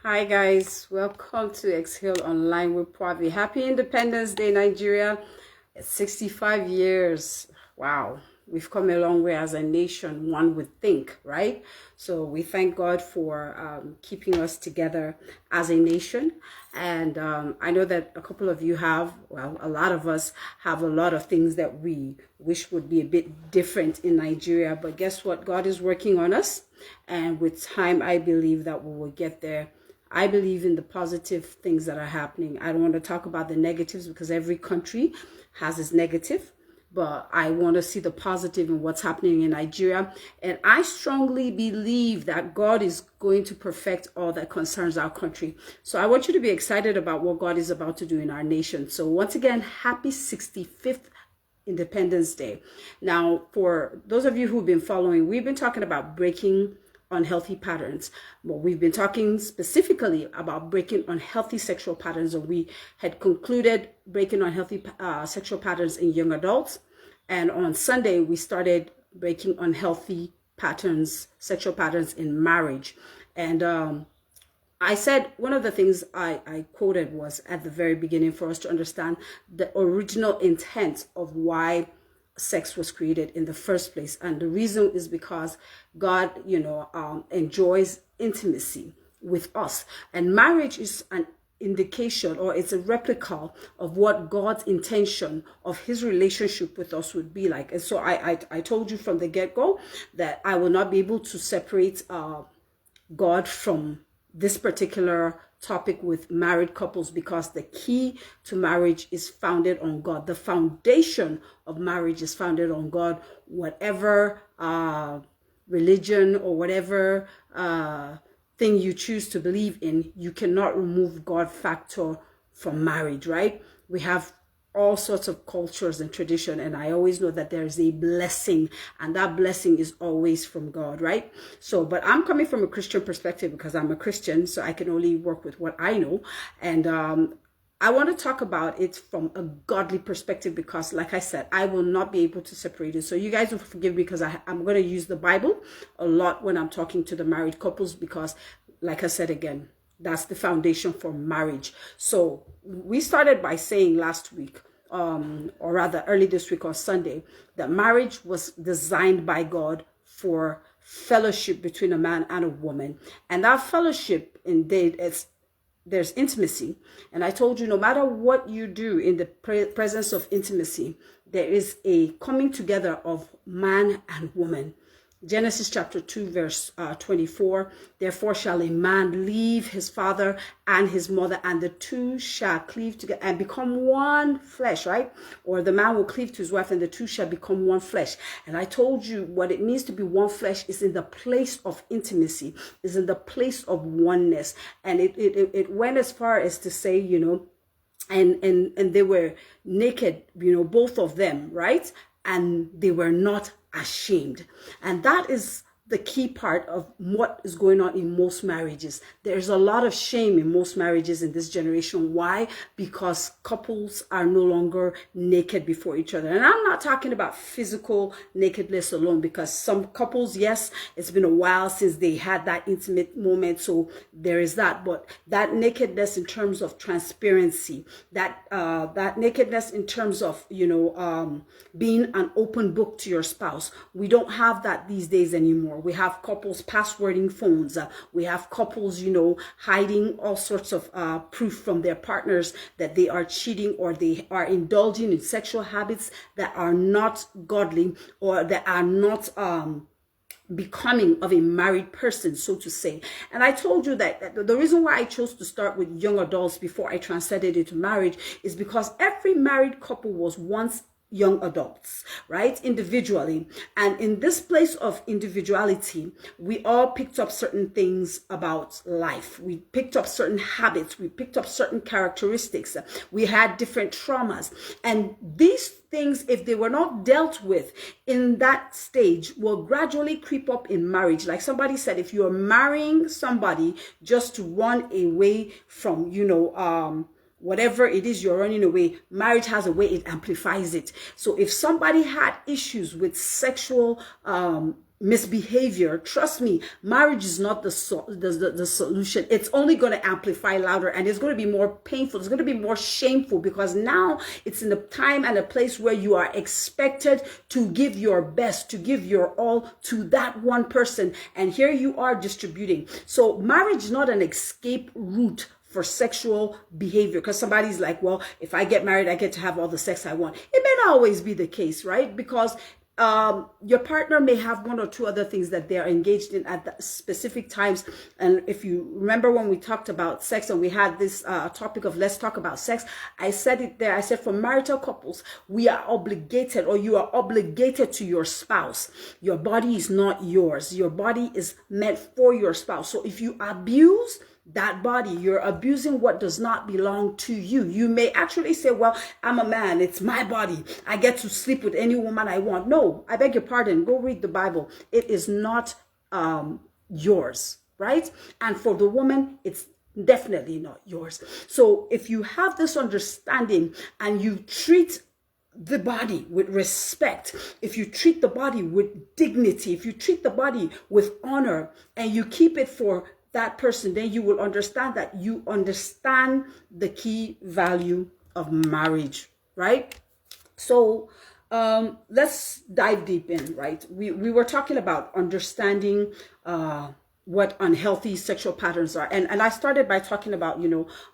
Hi guys, welcome to EX-HALE Online with Pravi. Happy Independence Day, Nigeria. It's 65 years. Wow, we've come a long way as a nation, one would think, right? So we thank God for keeping us together as a nation. And I know that a couple of you have, well, a lot of us have a lot of things that we wish would be a bit different in Nigeria. But guess what? God is working on us. And with time, I believe that we will get there. I believe in the positive things that are happening. I don't want to talk about the negatives because every country has its negative, but I want to see the positive in what's happening in Nigeria. And I strongly believe that God is going to perfect all that concerns our country. So I want you to be excited about what God is about to do in our nation. So once again, happy 65th Independence Day. Now, for those of you who've been following, we've been talking about breaking unhealthy patterns, but we've been talking specifically about breaking unhealthy sexual patterns, and we had concluded breaking unhealthy sexual patterns in young adults. And on Sunday, we started breaking unhealthy patterns, sexual patterns in marriage. And I said one of the things I quoted was at the very beginning for us to understand the original intent of why sex was created in the first place. And the reason is because God, enjoys intimacy with us. And marriage is an indication, or it's a replica of what God's intention of his relationship with us would be like. And so I told you from the get-go that I will not be able to separate God from this particular topic with married couples, because the key to marriage is founded on God. The foundation of marriage is founded on God. Whatever religion or whatever thing you choose to believe in, you cannot remove God factor from marriage, right? We have all sorts of cultures and tradition, and I always know that there is a blessing, and that blessing is always from God, right? So, but I'm coming from a Christian perspective because I'm a Christian, so I can only work with what I know. And I want to talk about it from a godly perspective because, like I said, I will not be able to separate it. So you guys will forgive me because I'm going to use the Bible a lot when I'm talking to the married couples because, like I said again, that's the foundation for marriage. So we started by saying last week, or rather early this week on Sunday, that marriage was designed by God for fellowship between a man and a woman. And that fellowship, indeed, there's intimacy. And I told you, no matter what you do in the presence of intimacy, there is a coming together of man and woman. Genesis chapter 2 verse 24, therefore shall a man leave his father and his mother, and the two shall cleave together and become one flesh, right? Or the man will cleave to his wife and the two shall become one flesh. And I told you what it means to be one flesh is in the place of intimacy, is in the place of oneness. And it went as far as to say, and they were naked, both of them, right? And they were not ashamed. And that is the key part of what is going on in most marriages. There's a lot of shame in most marriages in this generation. Why? Because couples are no longer naked before each other. And I'm not talking about physical nakedness alone, because some couples, yes, it's been a while since they had that intimate moment, so there is that. But that nakedness in terms of transparency, that nakedness in terms of being an open book to your spouse, we don't have that these days anymore. We have couples passwording phones. We have couples, hiding all sorts of proof from their partners that they are cheating or they are indulging in sexual habits that are not godly or that are not becoming of a married person, so to say. And I told you that the reason why I chose to start with young adults before I transcended into marriage is because every married couple was once young adults, right? Individually. And in this place of individuality, we all picked up certain things about life. We picked up certain habits. We picked up certain characteristics. We had different traumas. And these things, if they were not dealt with in that stage, will gradually creep up in marriage. Like somebody said, if you're marrying somebody just to run away from, whatever it is you're running away, marriage has a way it amplifies it. So if somebody had issues with sexual misbehavior, trust me, marriage is not the solution. It's only going to amplify louder, and it's going to be more painful. It's going to be more shameful, because now it's in a time and a place where you are expected to give your best, to give your all to that one person. And here you are distributing. So marriage is not an escape route for sexual behavior, because somebody's like, well, if I get married, I get to have all the sex I want. It may not always be the case, right? Because your partner may have one or two other things that they're engaged in at the specific times. And if you remember when we talked about sex and we had this topic of let's talk about sex, I said it there. I said for marital couples, we are obligated, or you are obligated to your spouse. Your body is not yours. Your body is meant for your spouse. So if you abuse that body, you're abusing what does not belong to you. You may actually say, well, I'm a man, it's my body, I get to sleep with any woman I want. No, I beg your pardon, go read the Bible. It is not yours, right? And for the woman, it's definitely not yours. So if you have this understanding and you treat the body with respect, if you treat the body with dignity, if you treat the body with honor, and you keep it for that person, then you will understand that you understand the key value of marriage, right? So let's dive deep in, right? We were talking about understanding what unhealthy sexual patterns are. And I started by talking about,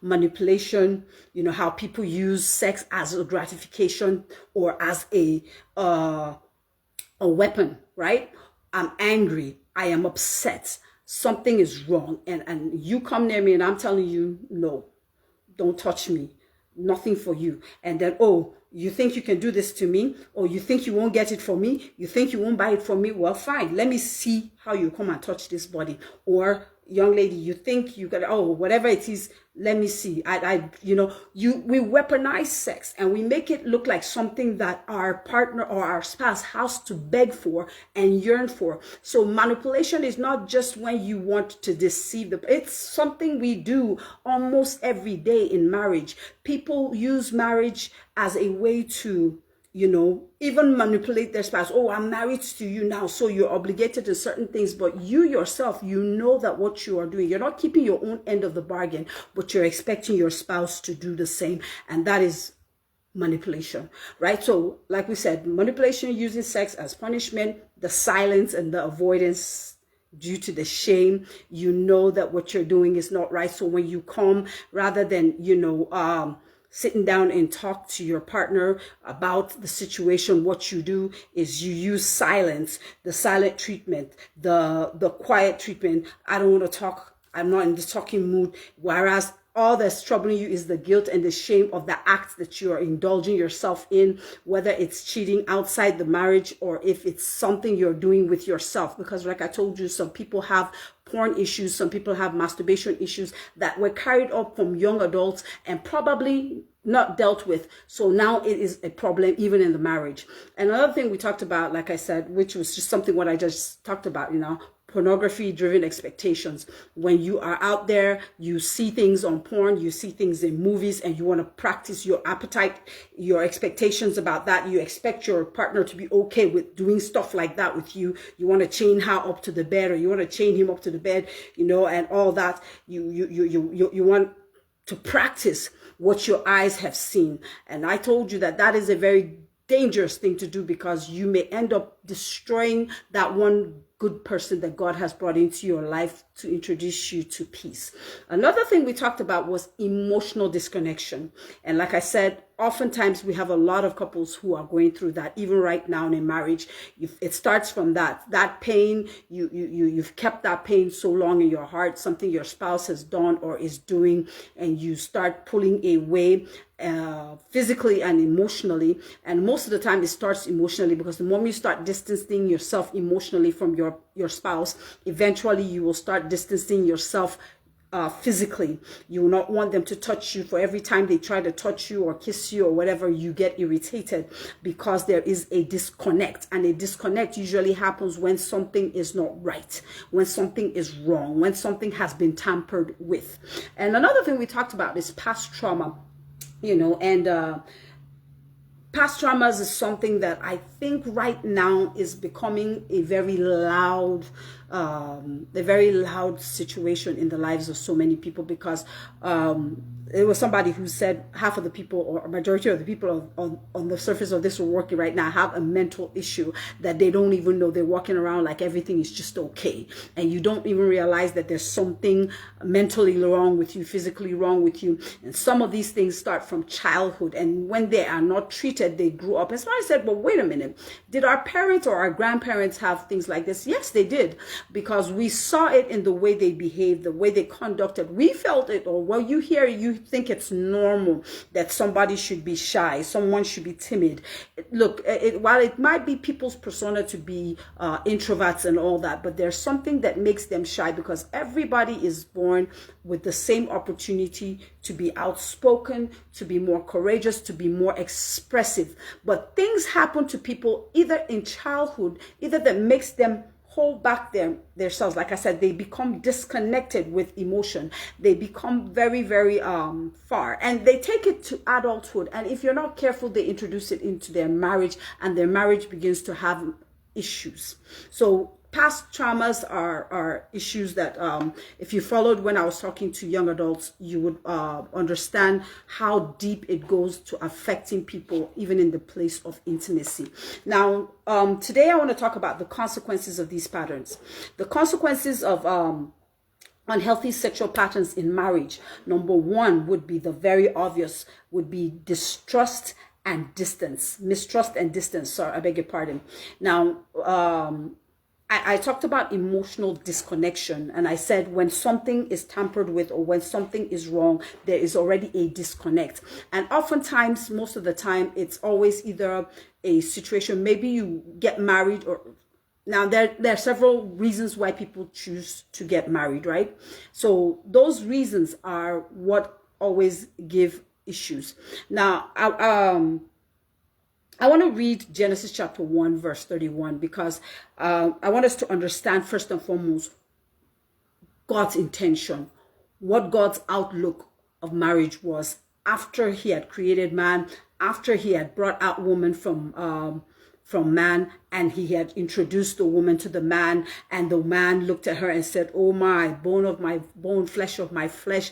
manipulation, how people use sex as a gratification or as a weapon, right? I'm angry, I am upset, something is wrong, and you come near me and I'm telling you, no, don't touch me, nothing for you. And then, oh, you think you can do this to me? Or you think you won't get it from me? You think you won't buy it from me? Well, fine, let me see how you come and touch this body. Or young lady, you think you got, oh, whatever it is, let me see. We weaponize sex and we make it look like something that our partner or our spouse has to beg for and yearn for. So manipulation is not just when you want to deceive it's something we do almost every day in marriage. People use marriage as a way to, even manipulate their spouse. Oh, I'm married to you now, so you're obligated to certain things. But you yourself, that what you are doing, you're not keeping your own end of the bargain, but you're expecting your spouse to do the same. And that is manipulation, right? So like we said, manipulation using sex as punishment, the silence and the avoidance due to the shame, that what you're doing is not right. So when you come, rather than, sitting down and talk to your partner about the situation, what you do is you use silence, the silent treatment, the quiet treatment. I don't want to talk. I'm not in the talking mood. Whereas all that's troubling you is the guilt and the shame of the act that you are indulging yourself in, whether it's cheating outside the marriage or if it's something you're doing with yourself. Because like I told you, some people have porn issues, some people have masturbation issues that were carried up from young adults and probably not dealt with. So now it is a problem even in the marriage. And another thing we talked about, like I said, which was just something what I just talked about, pornography driven expectations. When you are out there, you see things on porn, you see things in movies, and you want to practice your appetite, your expectations about that. You expect your partner to be okay with doing stuff like that with you. You want to chain her up to the bed, or you want to chain him up to the bed, and all that. You want to practice what your eyes have seen. And I told you that is a very dangerous thing to do, because you may end up destroying that one good person that God has brought into your life to introduce you to peace. Another thing we talked about was emotional disconnection. And like I said, oftentimes we have a lot of couples who are going through that, even right now in marriage. It starts from that pain. You've kept that pain so long in your heart, something your spouse has done or is doing, and you start pulling away physically and emotionally. And most of the time it starts emotionally, because the moment you start distancing yourself emotionally from your spouse, eventually you will start distancing yourself physically. You will not want them to touch you. For every time they try to touch you or kiss you or whatever, you get irritated, because there is a disconnect. And a disconnect usually happens when something is not right, when something is wrong, when something has been tampered with. And another thing we talked about is past trauma, and past traumas is something that I think right now is becoming a very loud situation in the lives of so many people, because there was somebody who said half of the people, or a majority of the people on the surface of this working right now, have a mental issue that they don't even know. They're walking around like everything is just okay, and you don't even realize that there's something mentally wrong with you, physically wrong with you. And some of these things start from childhood, and when they are not treated, they grew up. And so I said, well, wait a minute, did our parents or our grandparents have things like this? Yes, they did, because we saw it in the way they behaved, the way they conducted. We felt it, or well, you hear, you think it's normal that somebody should be shy, someone should be timid. Look, while it might be people's persona to be introverts and all that, but there's something that makes them shy, because everybody is born with the same opportunity to be outspoken, to be more courageous, to be more expressive. But things happen to people either in childhood, either that makes them hold back themselves. Like I said, they become disconnected with emotion. They become very, very far, and they take it to adulthood. And if you're not careful, they introduce it into their marriage, and their marriage begins to have issues. So past traumas are issues that if you followed when I was talking to young adults, you would understand how deep it goes to affecting people, even in the place of intimacy. Now, today I want to talk about the consequences of these patterns. The consequences of unhealthy sexual patterns in marriage. Number one would be, the very obvious, would be distrust and distance. Mistrust and distance. Sorry, I beg your pardon. Now, I talked about emotional disconnection, and I said when something is tampered with or when something is wrong, there is already a disconnect. And oftentimes, most of the time, it's always either a situation, maybe you get married, or now there are several reasons why people choose to get married, right? So those reasons are what always give issues. Now, I want to read Genesis chapter 1, verse 31, because I want us to understand, first and foremost, God's intention, what God's outlook of marriage was after he had created man, after he had brought out woman from man, and he had introduced the woman to the man, and the man looked at her and said, "Oh, my bone of my bone, flesh of my flesh,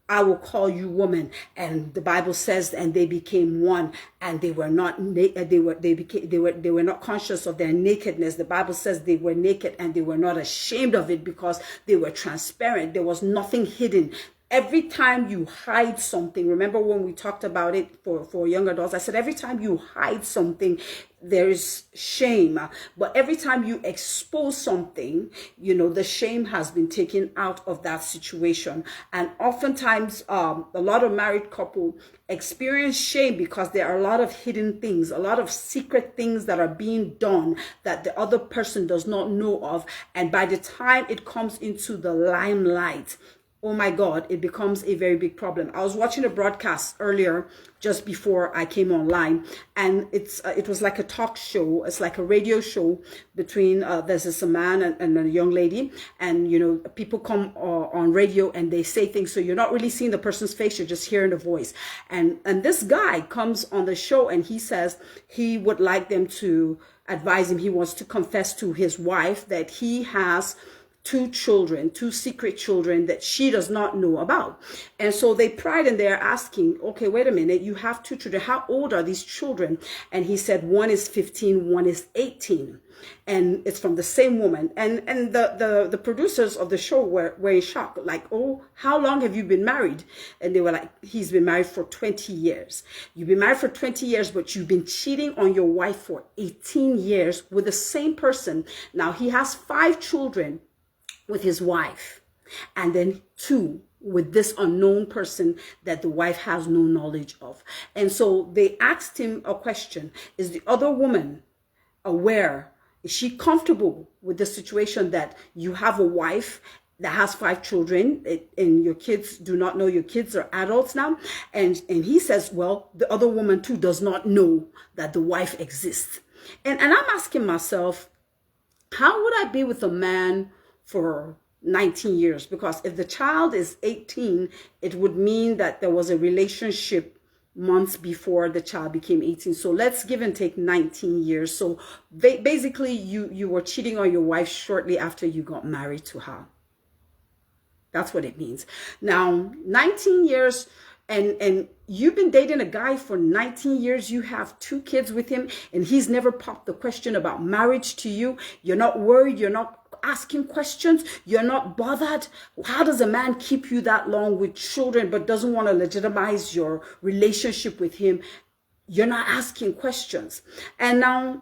I will call you woman." And the Bible says, and they became one, and they were not they were not conscious of their nakedness. The Bible says they were naked, and they were not ashamed of it, because they were transparent. There was nothing hidden. Every time you hide something, remember when we talked about it for young adults, I said every time you hide something, there is shame. But every time you expose something, you know, the shame has been taken out of that situation. And oftentimes, a lot of married couples experience shame because there are a lot of hidden things, a lot of secret things that are being done that the other person does not know of. And by the time it comes into the limelight, oh my God, it becomes a very big problem. I was watching a broadcast earlier, just before I came online, and it was like a talk show. It's like a radio show between there's a man and a young lady, and you know, people come on radio and they say things, so you're not really seeing the person's face, you're just hearing the voice. And this guy comes on the show and he says he would like them to advise him. He wants to confess to his wife that he has two secret children that she does not know about. And so they pried and they're asking, okay, wait a minute, you have two children. How old are these children? And he said, one is 15, one is 18. And it's from the same woman. And the producers of the show were in shock, like, oh, how long have you been married? And they were like, he's been married for 20 years. You've been married for 20 years, but you've been cheating on your wife for 18 years with the same person. Now he has 5 children with his wife, and then 2 with this unknown person that the wife has no knowledge of. And so they asked him a question: is the other woman aware? Is she comfortable with the situation that you have a wife that has 5 children and your kids do not know? Your kids are adults now. And he says, well, the other woman too does not know that the wife exists. And I'm asking myself, how would I be with a man for 19 years? Because if the child is 18, it would mean that there was a relationship months before the child became 18. So let's give and take 19 years. So basically you were cheating on your wife shortly after you got married to her. That's what it means. Now, 19 years, and you've been dating a guy for 19 years. You have 2 kids with him, and he's never popped the question about marriage to you. You're not worried. You're not asking questions. You're not bothered. How does a man keep you that long with children but doesn't want to legitimize your relationship with him? You're not asking questions. And now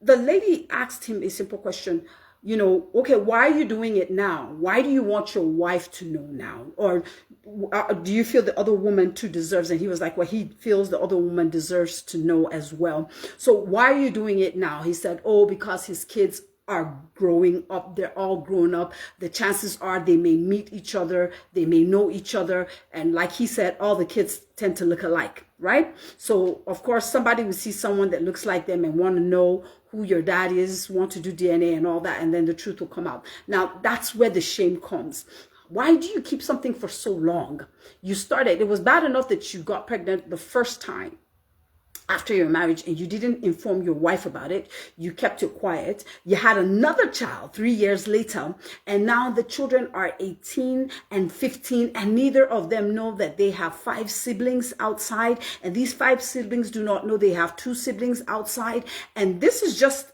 the lady asked him a simple question. You know, okay, why are you doing it now? Why do you want your wife to know now? Or do you feel the other woman too deserves? And he was like, well, he feels the other woman deserves to know as well. So why are you doing it now? He said, oh, because his kids are growing up. They're all grown up. The chances are they may meet each other. They may know each other. And like he said, all the kids tend to look alike, right? So of course, somebody will see someone that looks like them and want to know who your dad is, want to do DNA and all that, and then the truth will come out. Now, that's where the shame comes. Why do you keep something for so long? You started, it was bad enough that you got pregnant the first time after your marriage and you didn't inform your wife about it. You kept it quiet. You had another child 3 years later, and now the children are 18 and 15, and neither of them know that they have 5 siblings outside, and these 5 siblings do not know they have 2 siblings outside. And this is just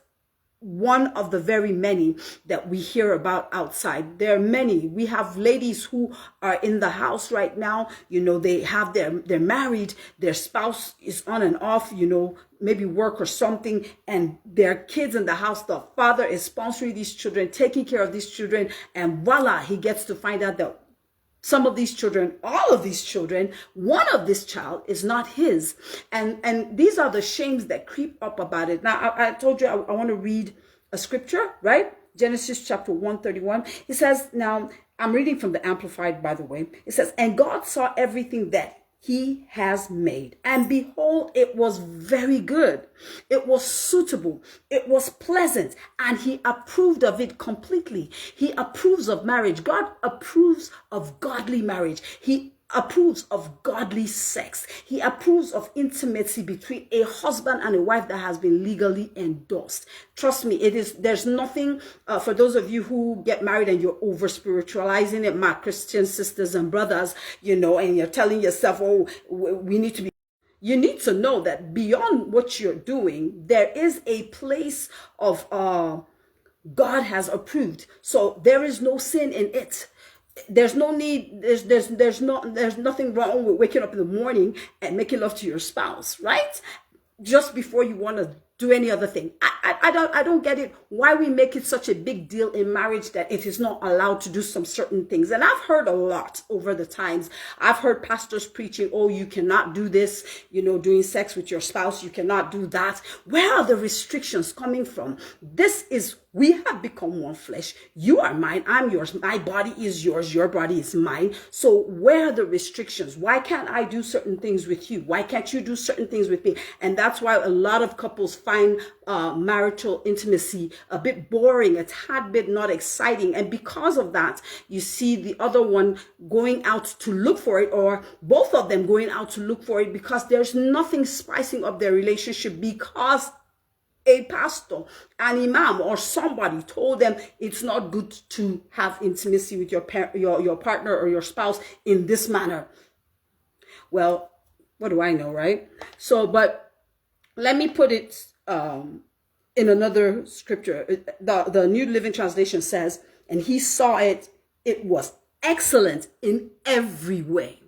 one of the very many that we hear about outside. There are many. We have ladies who are in the house right now. You know, they're married, their spouse is on and off, you know, maybe work or something, and their kids in the house. The father is sponsoring these children, taking care of these children, and voila, he gets to find out that some of these children, all of these children, one of this child is not his. And these are the shames that creep up about it. Now, I told you I want to read a scripture, right? Genesis chapter 131. It says, now, I'm reading from the Amplified, by the way. It says, and God saw everything that he has made, and behold, it was very good. It was suitable. It was pleasant, and he approved of it completely. He approves of marriage. God approves of godly marriage. He approves of godly sex. He approves of intimacy between a husband and a wife that has been legally endorsed. Trust me, there's nothing for those of you who get married and you're over spiritualizing it, my Christian sisters and brothers, you know, and you're telling yourself, oh, we need to be. You need to know that beyond what you're doing, there is a place of God has approved. So there is no sin in it. There's no need, there's nothing wrong with waking up in the morning and making love to your spouse, right? Just before you want to do any other thing. I don't get it, why we make it such a big deal in marriage that it is not allowed to do some certain things. And I've heard a lot over the times. I've heard pastors preaching, oh, you cannot do this, you know, doing sex with your spouse, you cannot do that. Where are the restrictions coming from? This is, we have become one flesh. You are mine, I'm yours, my body is yours, your body is mine. So where are the restrictions? Why can't I do certain things with you? Why can't you do certain things with me? And that's why a lot of couples find marital intimacy a bit boring, a tad bit not exciting. And because of that, you see the other one going out to look for it, or both of them going out to look for it, because there's nothing spicing up their relationship, because a pastor, an imam, or somebody told them it's not good to have intimacy with your partner or your spouse in this manner. Well, what do I know, right? So, but let me put it in another scripture. The New Living Translation says, and he saw it, it was excellent in every way.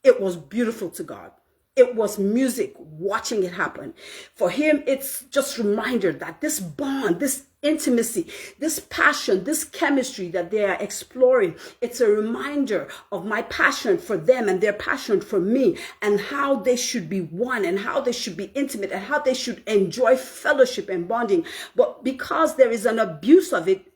It was beautiful to God. It was music watching it happen. For him, it's just a reminder that this bond, this intimacy, this passion, this chemistry that they are exploring, it's a reminder of my passion for them and their passion for me, and how they should be one, and how they should be intimate, and how they should enjoy fellowship and bonding. But because there is an abuse of it,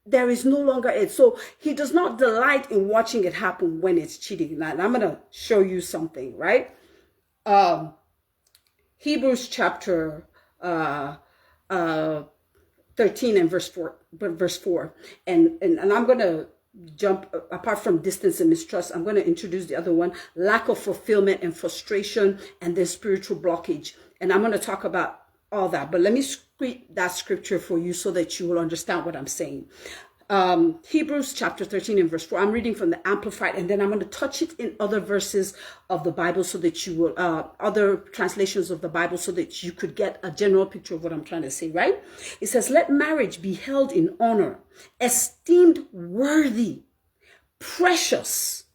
there is no longer it. So he does not delight in watching it happen when it's cheating. Now, I'm going to show you something, right? Hebrews chapter 13 and verse 4, and I'm going to jump, apart from distance and mistrust, I'm going to introduce the other one, lack of fulfillment and frustration, and then spiritual blockage. And I'm going to talk about all that, but let me read that scripture for you so that you will understand what I'm saying. Hebrews chapter 13 and verse 4. I'm reading from the Amplified, and then I'm going to touch it in other verses of the Bible so that you will, other translations of the Bible, so that you could get a general picture of what I'm trying to say, right? It says, let marriage be held in honor, esteemed worthy, precious,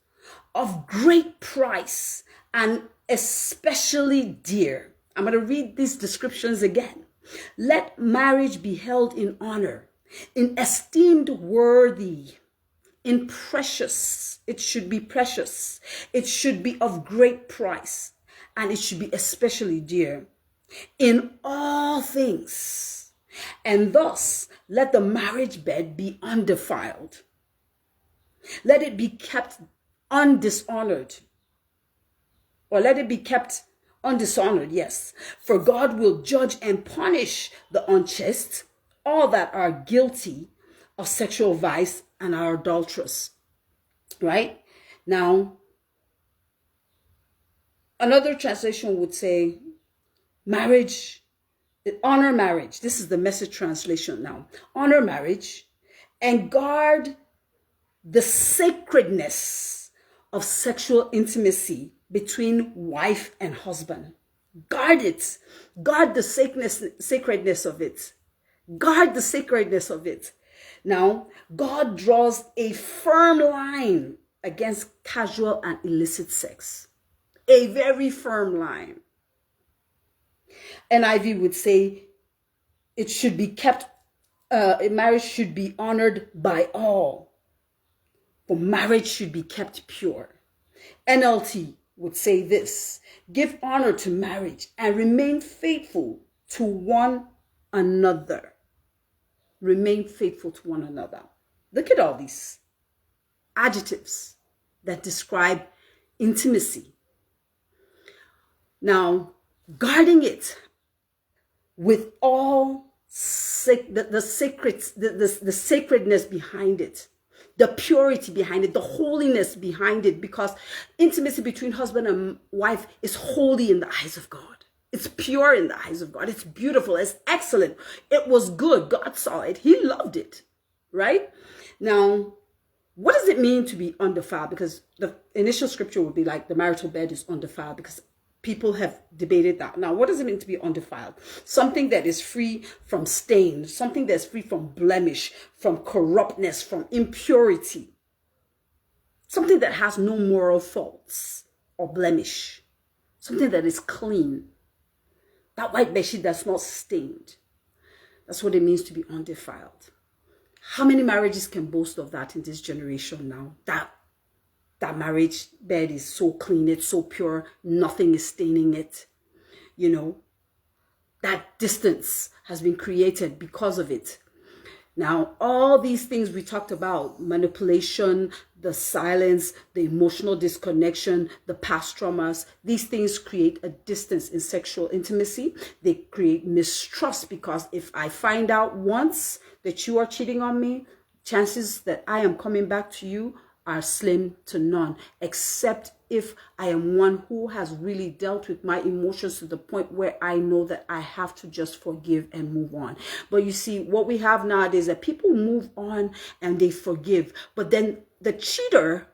of great price, and especially dear. I'm going to read these descriptions again. Let marriage be held in honor, in esteemed worthy, in precious. It should be precious. It should be of great price, and it should be especially dear in all things. And thus, let the marriage bed be undefiled. Let it be kept undishonored. Or let it be kept undishonored, yes. For God will judge and punish the unchaste, all that are guilty of sexual vice and are adulterous. Right? Now, another translation would say, marriage, honor marriage. This is the Message translation now. Honor marriage and guard the sacredness of sexual intimacy between wife and husband. Guard it. Guard the sacredness of it. Guard the sacredness of it. Now, God draws a firm line against casual and illicit sex. A very firm line. NIV would say it should be kept, marriage should be honored by all. For marriage should be kept pure. NLT would say this: give honor to marriage and remain faithful to one another. Remain faithful to one another. Look at all these adjectives that describe intimacy. Now, guarding it with all the sacredness behind it, the purity behind it, the holiness behind it, because intimacy between husband and wife is holy in the eyes of God. It's pure in the eyes of God. It's beautiful. It's excellent. It was good. God saw it. He loved it. Right? Now, what does it mean to be undefiled? Because the initial scripture would be like the marital bed is undefiled, because people have debated that. Now, what does it mean to be undefiled? Something that is free from stain, something that's free from blemish, from corruptness, from impurity. Something that has no moral faults or blemish. Something that is clean. That white bedsheet that's not stained. That's what it means to be undefiled. How many marriages can boast of that in this generation now? That marriage bed is so clean, it's so pure, nothing is staining it. You know, that distance has been created because of it. Now, all these things we talked about, manipulation, the silence, the emotional disconnection, the past traumas, these things create a distance in sexual intimacy. They create mistrust, because if I find out once that you are cheating on me, chances that I am coming back to you are slim to none, except if I am one who has really dealt with my emotions to the point where I know that I have to just forgive and move on. But you see, what we have nowadays is that people move on and they forgive, but then the cheater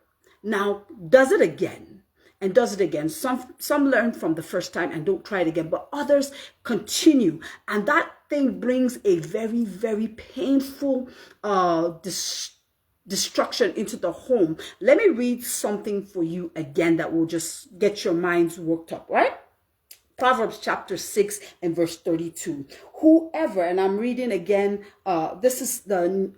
now does it again and does it again. Some learn from the first time and don't try it again, but others continue, and that thing brings a very, very painful destruction into the home. Let me read something for you again that will just get your minds worked up, right? Proverbs chapter 6 and verse 32. Whoever, and I'm reading again, this is the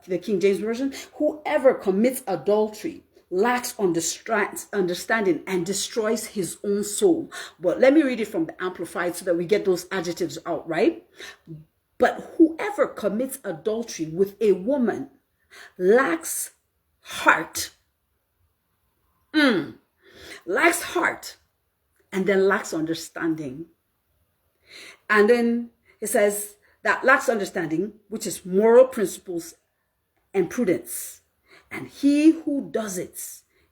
the King James Version. Whoever commits adultery lacks understanding and destroys his own soul. But let me read it from the Amplified so that we get those adjectives out, right? But whoever commits adultery with a woman lacks heart, lacks heart, and then lacks understanding. And then it says that lacks understanding, which is moral principles and prudence. And he who does it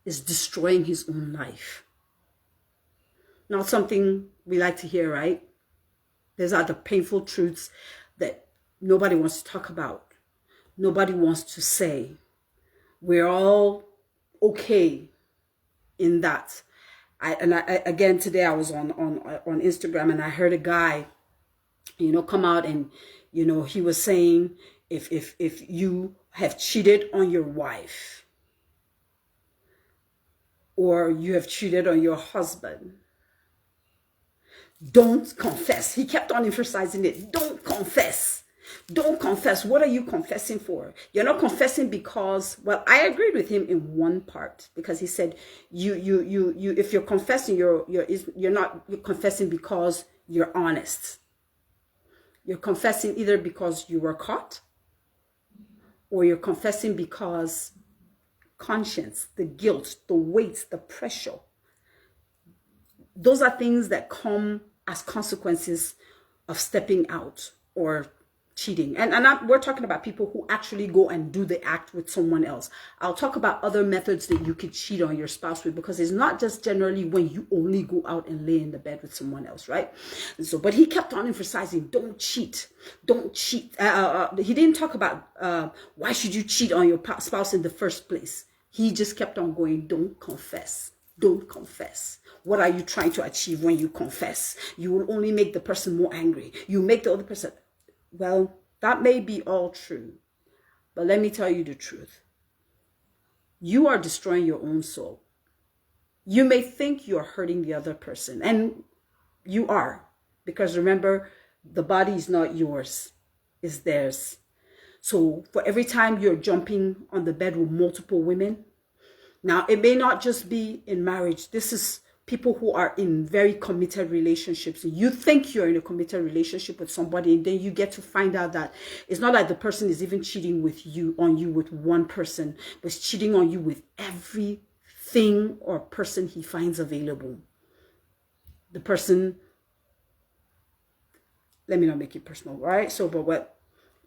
is destroying his own life. Not something we like to hear, right? These are the painful truths that nobody wants to talk about. Nobody wants to say. We're all okay in that. Again, today I was on Instagram, and I heard a guy, come out, and, he was saying, if you have cheated on your wife, or you have cheated on your husband, don't confess. He kept on emphasizing it. Don't confess. Don't confess. What are you confessing for? You're not confessing because, well, I agreed with him in one part, because he said you if you're confessing, you're not confessing because you're honest. You're confessing either because you were caught, or you're confessing because conscience, the guilt, the weight, the pressure. Those are things that come as consequences of stepping out or cheating. And we're talking about people who actually go and do the act with someone else. I'll talk about other methods that you could cheat on your spouse with, because it's not just generally when you only go out and lay in the bed with someone else, right? And so, but he kept on emphasizing, don't cheat. Don't cheat. He didn't talk about why should you cheat on your spouse in the first place. He just kept on going, don't confess. Don't confess. What are you trying to achieve when you confess? You will only make the person more angry. You make the other person... Well, that may be all true, but let me tell you the truth. You are destroying your own soul. You may think you're hurting the other person, and you are, because remember, the body is not yours, it's theirs. So for every time you're jumping on the bed with multiple women, now it may not just be in marriage. This is people who are in very committed relationships. You think you're in a committed relationship with somebody, and then you get to find out that it's not like the person is even cheating on you with one person, but it's cheating on you with everything or person he finds available. The person, let me not make it personal, right? So, but what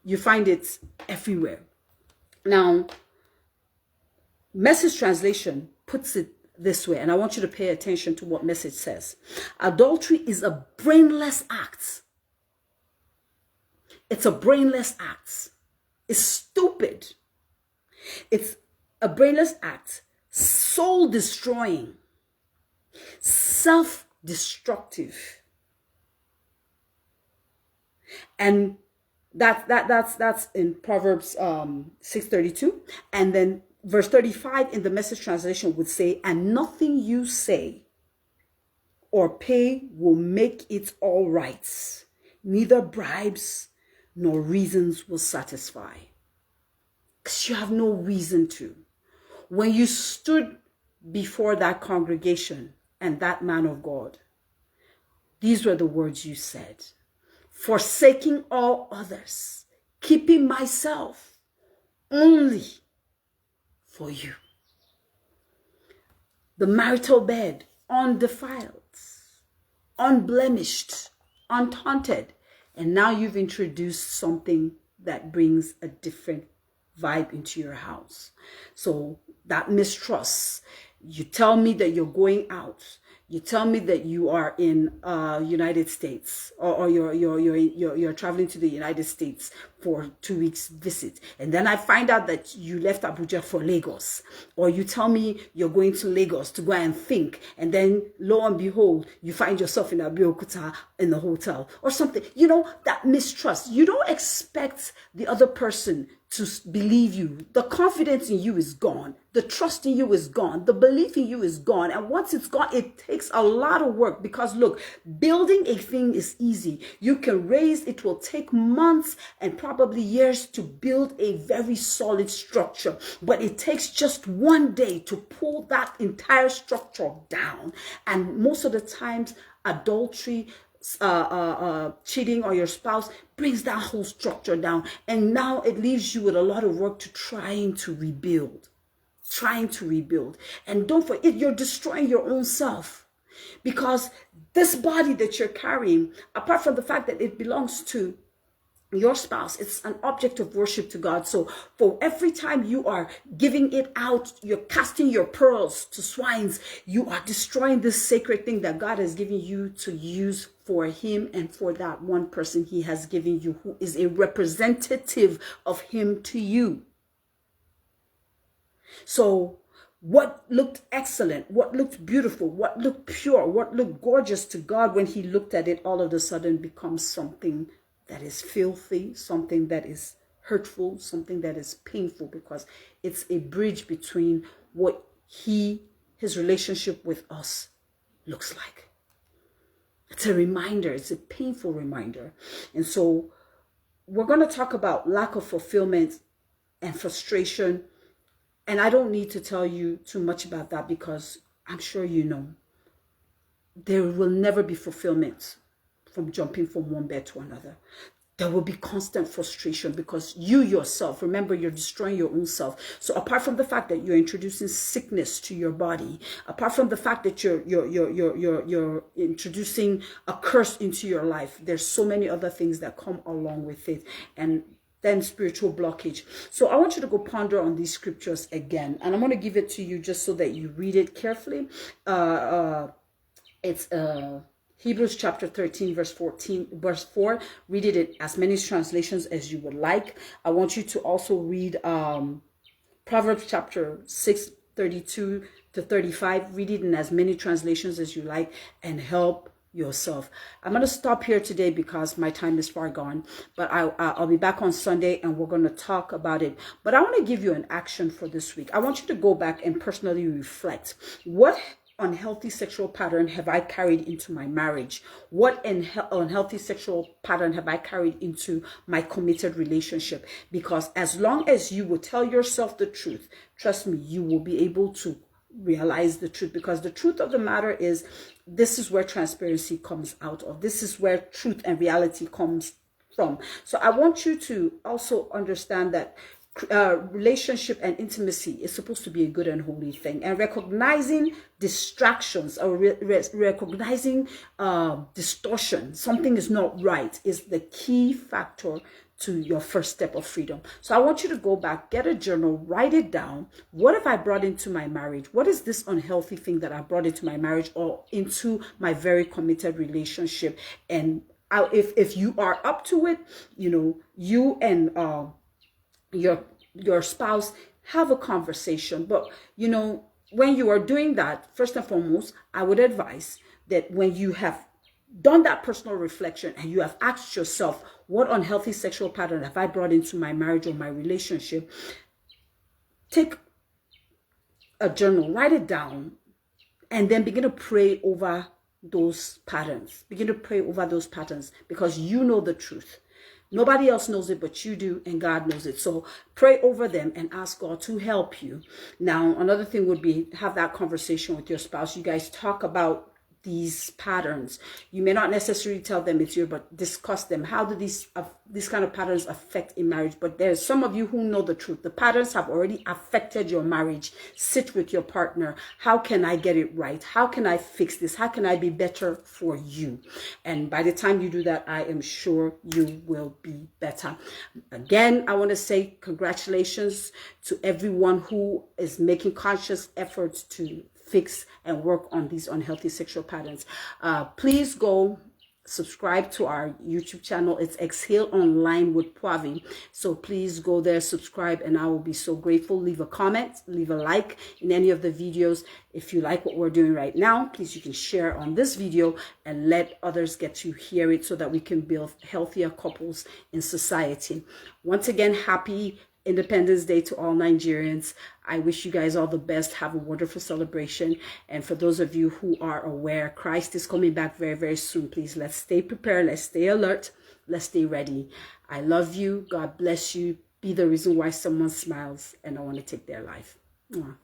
you find it everywhere. Now, Message translation puts it this way, and I want you to pay attention to what Message says. Adultery is a brainless act. It's a brainless act. It's stupid. It's a brainless act, soul destroying, self-destructive. And that's in Proverbs 6:32, and then verse 35 in the Message translation would say, and nothing you say or pay will make it all right. Neither bribes nor reasons will satisfy. Because you have no reason to. When you stood before that congregation and that man of God, these were the words you said. Forsaking all others, keeping myself only for you. The marital bed, undefiled, unblemished, untainted. And now you've introduced something that brings a different vibe into your house. So that mistrust, you tell me that you're going out. You tell me that you are in United States, or you're traveling to the United States for 2 weeks visit, and then I find out that you left Abuja for Lagos, or you tell me you're going to Lagos to go and think, and then lo and behold, you find yourself in Abeokuta in the hotel or something. You know, that mistrust. You don't expect the other person to believe you. The confidence in you is gone. The trust in you is gone. The belief in you is gone. And once it's gone, it takes a lot of work, because look, building a thing is easy. You can raise, it will take months and probably years to build a very solid structure, but it takes just one day to pull that entire structure down. And most of the times, adultery, cheating on your spouse brings that whole structure down, and now it leaves you with a lot of work to trying to rebuild. And don't forget, you're destroying your own self, because this body that you're carrying, apart from the fact that it belongs to your spouse, it's an object of worship to God. So for every time you are giving it out, you're casting your pearls to swines, you are destroying this sacred thing that God has given you to use for him and for that one person he has given you, who is a representative of him to you. So what looked excellent, what looked beautiful, what looked pure, what looked gorgeous to God, when he looked at it, all of a sudden becomes something that is filthy, something that is hurtful, something that is painful, because it's a bridge between what his relationship with us looks like. It's a reminder. It's a painful reminder. And so we're going to talk about lack of fulfillment and frustration. And I don't need to tell you too much about that, because I'm sure you know there will never be fulfillment from jumping from one bed to another. There will be constant frustration, because you yourself, remember, you're destroying your own self. So apart from the fact that you're introducing sickness to your body, apart from the fact that you're introducing a curse into your life, there's so many other things that come along with it. And then spiritual blockage. So I want you to go ponder on these scriptures again, and I'm going to give it to you just so that you read it carefully. It's Hebrews chapter 13, verse 4. Read it in as many translations as you would like. I want you to also read Proverbs chapter 6, 32 to 35. Read it in as many translations as you like, and help yourself. I'm going to stop here today because my time is far gone, but I'll be back on Sunday and we're going to talk about it. But I want to give you an action for this week. I want you to go back and personally reflect. What unhealthy sexual pattern have I carried into my marriage? What unhealthy sexual pattern have I carried into my committed relationship? Because as long as you will tell yourself the truth, trust me, you will be able to realize the truth. Because the truth of the matter is, this is where transparency comes out of. This is where truth and reality comes from. So I want you to also understand that relationship and intimacy is supposed to be a good and holy thing, and recognizing distractions or recognizing distortion, something is not right, is the key factor to your first step of freedom. So I want you to go back, get a journal, write it down. What have I brought into my marriage? What is this unhealthy thing that I brought into my marriage or into my very committed relationship? And if you are up to it, you know, you and your spouse have a conversation. But you know, when you are doing that, first and foremost, I would advise that when you have done that personal reflection and you have asked yourself, what unhealthy sexual pattern have I brought into my marriage or my relationship? Take a journal, write it down, and then begin to pray over those patterns. Begin to pray over those patterns, because you know the truth. Nobody else knows it but you do, and God knows it. So pray over them and ask God to help you. Now, another thing would be have that conversation with your spouse. You guys talk about these patterns. You may not necessarily tell them it's you, but discuss them. How do these kind of patterns affect a marriage? But there's some of you who know the truth. The patterns have already affected your marriage. Sit with your partner. How can I get it right? How can I fix this? How can I be better for you? And by the time you do that, I am sure you will be better. Again, I want to say congratulations to everyone who is making conscious efforts to fix and work on these unhealthy sexual patterns. Please go subscribe to our YouTube channel. It's EX-HALE Online with Poavi. So please go there, subscribe, and I will be so grateful. Leave a comment, leave a like in any of the videos. If you like what we're doing right now, please, you can share on this video and let others get to hear it so that we can build healthier couples in society. Once again, happy Independence Day to all Nigerians. I wish you guys all the best. Have a wonderful celebration. And for those of you who are aware, Christ is coming back very, very soon. Please, let's stay prepared. Let's stay alert. Let's stay ready. I love you. God bless you. Be the reason why someone smiles, and I want to take their life. Mwah.